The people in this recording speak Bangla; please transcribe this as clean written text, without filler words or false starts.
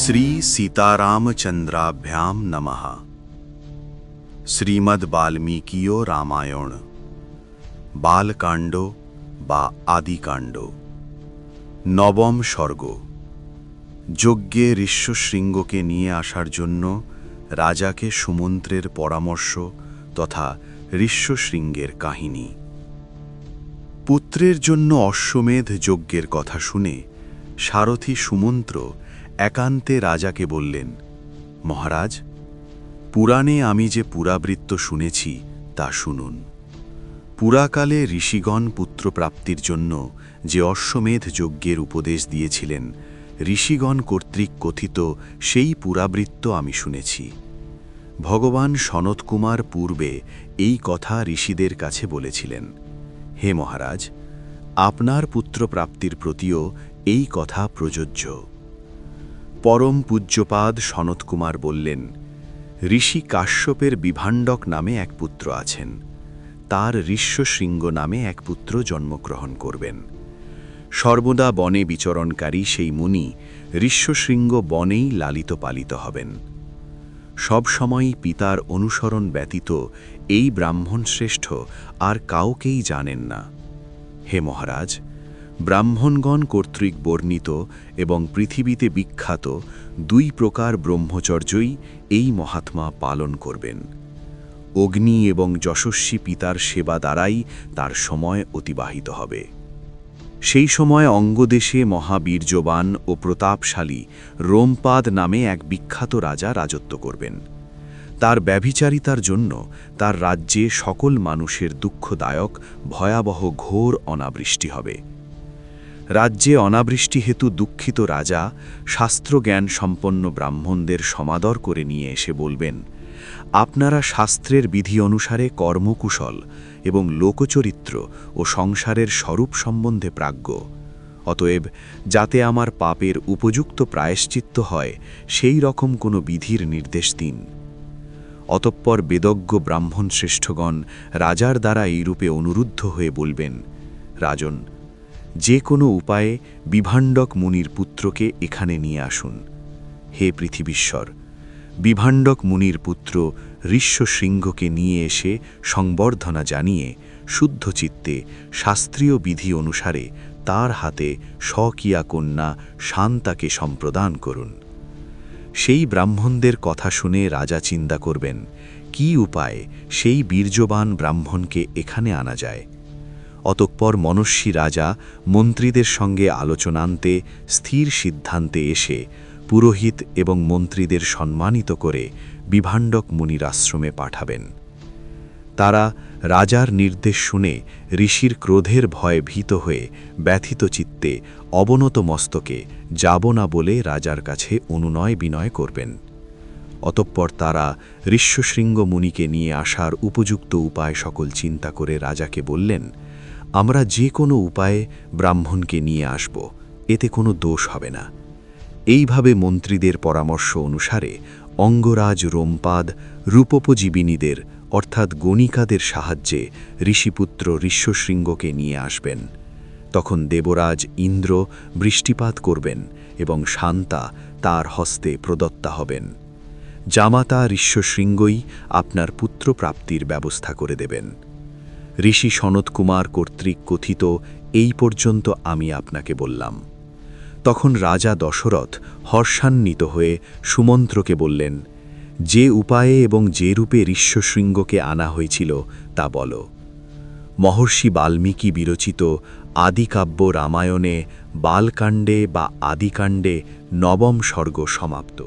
শ্রী সীতারামচন্দ্রাভ্যাম নমঃ। শ্রীমদ্ বাল্মীকিয় রামায়ণ বালকাণ্ড বা আদিকাণ্ড, নবম সর্গ। যজ্ঞে ঋষ্যশৃঙ্গকে নিয়ে আসার জন্য রাজাকে সুমন্ত্রের পরামর্শ তথা ঋষ্যশৃঙ্গের কাহিনী। পুত্রের জন্য অশ্বমেধ যজ্ঞের কথা শুনে সারথী সুমন্ত্র একান্তে রাজাকে বললেন, মহারাজ, পুরাণে আমি যে পুরাবৃত্ত শুনেছি তা শুনুন। পুরাকালে ঋষিগণ পুত্রপ্রাপ্তির জন্য যে অশ্বমেধ যজ্ঞের উপদেশ দিয়েছিলেন, ঋষিগণ কর্তৃক কথিত সেই পুরাবৃত্ত আমি শুনেছি। ভগবান সনৎকুমার পূর্বে এই কথা ঋষিদের কাছে বলেছিলেন। হে মহারাজ, আপনার পুত্রপ্রাপ্তির প্রতিও এই কথা প্রযোজ্য। পরম পূজ্যপাদ সনৎকুমার বললেন, ঋষি কাশ্যপের বিভাণ্ডক নামে এক পুত্র আছেন, তার ঋষ্যশৃঙ্গ নামে এক পুত্র জন্মগ্রহণ করবেন। সর্বদা বনে বিচরণকারী সেই মুনি ঋষ্যশৃঙ্গ বনেই লালিত পালিত হবেন। সবসময়ই পিতার অনুসরণ ব্যতীত এই ব্রাহ্মণ শ্রেষ্ঠ আর কাউকেই জানেন না। হে মহারাজ, ব্রাহ্মণগণ কর্তৃক বর্ণিত এবং পৃথিবীতে বিখ্যাত দুই প্রকার ব্রহ্মচর্যই এই মহাত্মা পালন করবেন। অগ্নি এবং যশস্বী পিতার সেবা দ্বারাই তার সময় অতিবাহিত হবে। সেই সময় অঙ্গদেশে মহাবীর্যবান ও প্রতাপশালী রোমপাদ নামে এক বিখ্যাত রাজা রাজত্ব করবেন। তার ব্যভিচারিতার জন্য তার রাজ্যে সকল মানুষের দুঃখদায়ক ভয়াবহ ঘোর অনাবৃষ্টি হবে। রাজ্যে অনাবৃষ্টি হেতু দুঃখিত রাজা শাস্ত্রজ্ঞান সম্পন্ন ব্রাহ্মণদের সমাদর করে নিয়ে এসে বলবেন, আপনারা শাস্ত্রের বিধি অনুসারে কর্মকুশল এবং লোকচরিত্র ও সংসারের স্বরূপ সম্বন্ধে প্রাজ্ঞ। অতএব যাতে আমার পাপের উপযুক্ত প্রায়শ্চিত্ত হয় সেই রকম কোনো বিধির নির্দেশ দিন। অতঃপর বেদজ্ঞ ব্রাহ্মণ শ্রেষ্ঠগণ রাজার দ্বারা এইরূপে অনুরুদ্ধ হয়ে বলবেন, রাজন, যে কোনো উপায়ে বিভাণ্ডক মুনির পুত্রকে এখানে নিয়ে আসুন। হে পৃথিবীশ্বর, বিভাণ্ডক মুনির পুত্র ঋষ্যশৃঙ্গকে নিয়ে এসে সংবর্ধনা জানিয়ে শুদ্ধ চিত্তে শাস্ত্রীয় বিধি অনুসারে তার হাতে স্বকীয়া কন্যা শান্তাকে সম্প্রদান করুন। সেই ব্রাহ্মণদের কথা শুনে রাজা চিন্তা করবেন কি উপায়ে সেই বীর্যবান ব্রাহ্মণকে এখানে আনা যায়। অতঃপর মনস্বী রাজা মন্ত্রীদের সঙ্গে আলোচনান্তে স্থির সিদ্ধান্তে এসে পুরোহিত এবং মন্ত্রীদের সম্মানিত করে বিভাণ্ডক মুনির আশ্রমে পাঠাবেন। তারা রাজার নির্দেশ শুনে ঋষির ক্রোধের ভয়ে ভীত হয়ে ব্যথিত চিত্তে অবনত মস্তকে যাব না বলে রাজার কাছে অনুনয় বিনয় করবেন। অতঃপর তারা ঋষ্যশৃঙ্গ মুনিকে নিয়ে আসার উপযুক্ত উপায় সকল চিন্তা করে রাজাকে বললেন, আমরা যে কোনো উপায়ে ব্রাহ্মণকে নিয়ে আসব, এতে কোনো দোষ হবে না। এইভাবে মন্ত্রীদের পরামর্শ অনুসারে অঙ্গরাজ রোমপাদ রূপোপজীবিনীদের অর্থাৎ গণিকাদের সাহায্যে ঋষিপুত্র ঋষ্যশৃঙ্গকে নিয়ে আসবেন। তখন দেবরাজ ইন্দ্র বৃষ্টিপাত করবেন এবং শান্তা তার হস্তে প্রদত্তা হবেন। জামাতা ঋষ্যশৃঙ্গই আপনার পুত্রপ্রাপ্তির ব্যবস্থা করে দেবেন। ঋষি সনৎকুমার কর্তৃক কথিত এই পর্যন্ত আমি আপনাকে বললাম। তখন রাজা দশরথ হর্ষান্বিত হয়ে সুমন্ত্রকে বললেন, যে উপায়ে এবং যে রূপে ঋষ্যশৃঙ্গকে আনা হয়েছিল তা বলো। মহর্ষি বাল্মীকি বিরচিত আদিকাব্য রামায়ণে বালকাণ্ডে বা আদিকাণ্ডে নবম সর্গ সমাপ্ত।